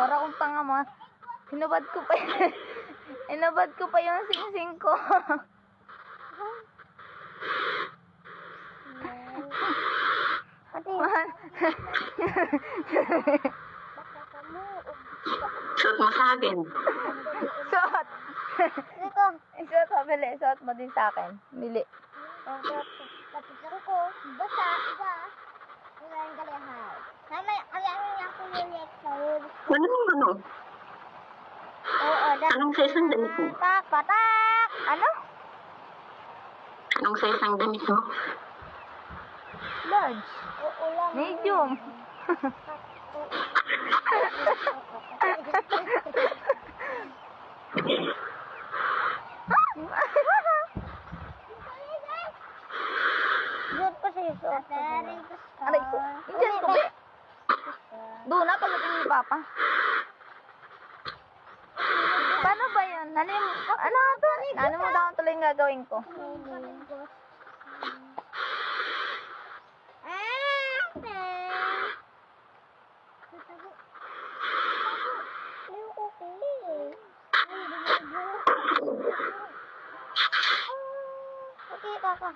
Para akong tanga mo. Hinubad ko pa yun. Hinubad ko pa yung sing-sing ko. Ate, Suot mo sa akin. Suot. ito. Isuot mo, bili. Suot mo din sa akin. Bili. Tapos ko, basa, iba. Wala yung galihay. Mamaya, kailangan niya ako yung lecture. Ano? Oo, Anong size ang damit mo? tak, patak! Ano? Anong size ang damit mo? Large. Oo lang. Medium. Good pa siya ito. Aray ko. Diyan ko, be. Doon na, pagdating ni Papa. Paano ba yun? Ano to? Ano mo daw tuloy yung gagawin ko? Okay, Kaka.